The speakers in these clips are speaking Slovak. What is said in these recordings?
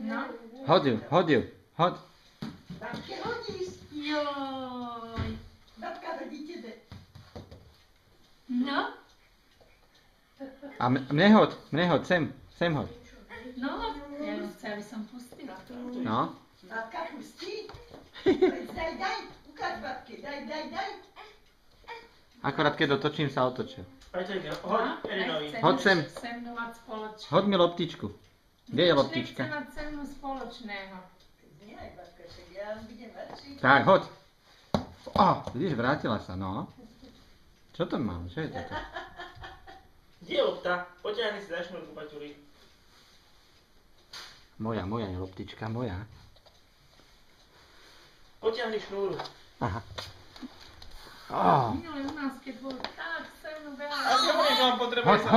No. Hod ju, hod ju, hod. Babke hodíš. Joj. Babka hodí tebe. No. A mne hod, sem hod. No, ja ju chce, aby som pustila. No. Babka pustí. Daj, ukáž babke, daj. Akorát keď dotočím sa otočil. Hoď Erinovi. Hoď sem. Sem mať spoločné. Hod mi loptičku. Kde je loptička? Nechce mať se mnou spoločného. Nie, babka, však ja budem radšej. Tak, hoď. Vidíš, vrátila sa, no. Čo to mám? Čo je toto? Kde je lopta? Potiahni si za šnúrku, Paťuli. Moja je loptička, moja. Potiahni šnúru. Aha. Minulé u nás, keď bol tak se mnou A veľa. si hovorím, že on potrebuje sa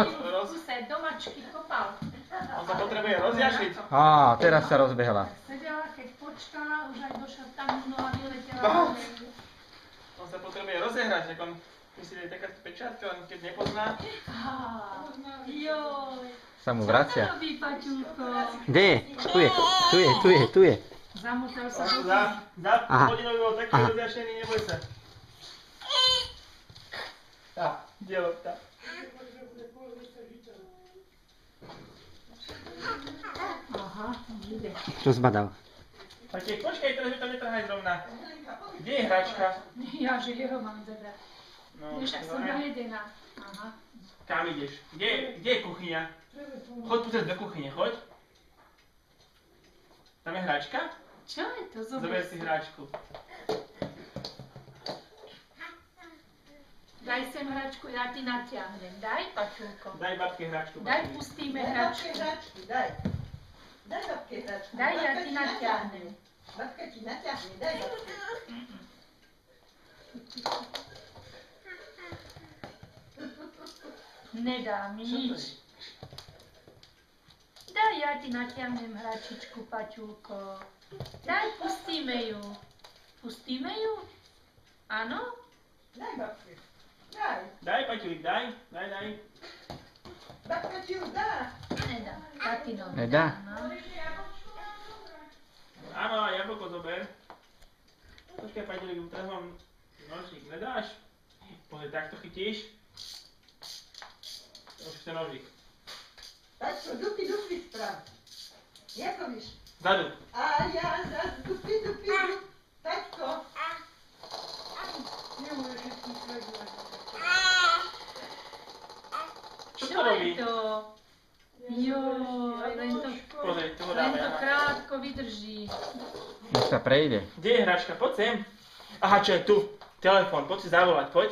Tu sa domačky kopal. On sa potrebuje rozjašiť. Teraz sa rozbehla. Sedela, keď počkala, už aj došla tam znova vyletela. On sa potrebuje rozehrať, jak on myslí, že je taká pečiatka, len keď nepozná. Joj. Sa mu Čo vracia. sa robí, Paťulko? Kde je? Tu je. Zamotal sa do Za Aha. hodinou bol taký Aha. rozjašený, neboj sa. Kde je lopta? Aha, ide. Čo zbadal? Paťek, počkaj, teraz mi to netrhaj zrovna. Kde je hračka? Ja, že jeho mám zobrať. No, Však som najedená. Aha. kam ideš? Kde je kuchyňa? Choď tu cez do kuchyne, choď. Tam je hračka? Čo je to? Zober si hračku. Daj sem hračku, ja ti natiahnem. Daj, Paťulko. Daj babke hračku. Daj, pustíme hračku. Daj babke hračku. Daj, ja ti natiahnem. Babka ti natiahne, daj babke. Nedá mi nič. Daj, ja ti natiahnem hračičku, Paťulko. Daj, pustíme ju. Pustíme ju? Áno? Daj babke. Daj. Daj, Paťulík, daj. Babka ti ju dá. Nedá. Tatino. Nedá? No. Áno, jablko zober. Počkaj, Paťulík, teraz mám nožík. Nedáš? Pozri, takto chytíš. Už chce nožík. Taťko, dupy sprav. Jako víš? Zadu. A ja zas dupy. Taťko. Nemôžeš všetky sledovať. Čo Čo to robí? je to? Joj, Pozri, tu ho len dáme. to aha. krátko vydrží. Nech sa prejde. Kde je hračka? Poď sem. Aha, čo je tu? Telefón, poď si zavolať, poď.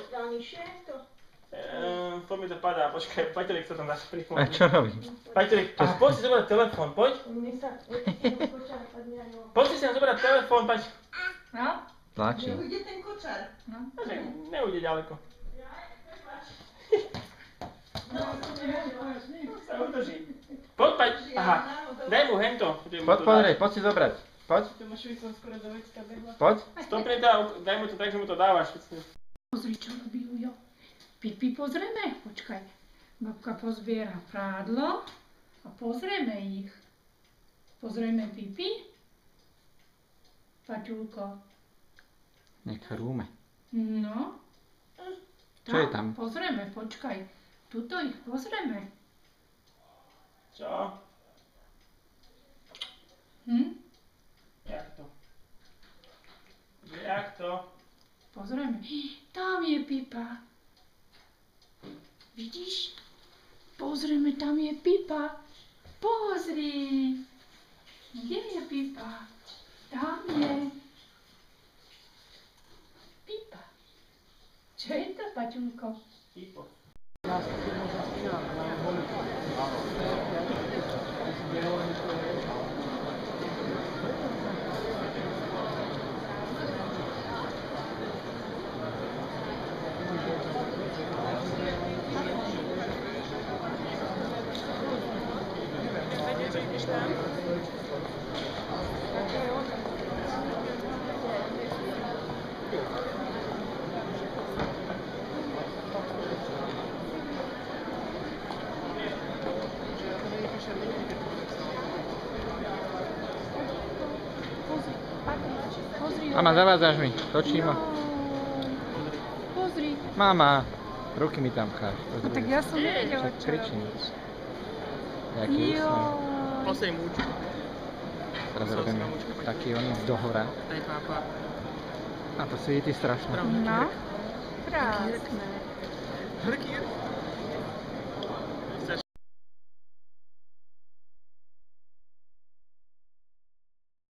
To mi to padá, počkaj, Paťulík sa tam zase A pripomína. čo robí? Paťulík, poď si zobrať telefón, poď. Poď si sem zobrať telefón, Pať. No? Tlačí. Neujde ten kočár. Neujde ďaleko. Sa udrží. Poď, Pať. Aha, daj mu hento. Poď pozrieť, poď si zobrať. Poď. Poď. Stopne to a daj mu to tak, že mu to dávaš. Pozri, čo robí Ujo. Pipi pozrieme? Počkaj. Babka pozbiera prádlo a pozrieme ich. Pozrieme Pipi. Paťulko. Nech rúme. No. Čo je tam? Pozrieme, počkaj. Tuto ich pozrieme. Čo? Jak to? Jak to? Pozrieme. Tam je Pipa. Vidíš? Pozrieme, tam je Pipa. Pozri. Kde je Pipa? Tam je Pipa. Čo je to, Paťulko? Pipo. Pozri. Mama, zavádzaš mi. Točím ho. Pozri. Mama, ruky mi tam pcháš. No tak ja som nevedela, Však čo kričím. robíš. Jaký úsmev. Posej múčku. Teraz robíme taký oný z dohora. Daj pápa. A to svíti strašne. No, krásne. Hrkýr.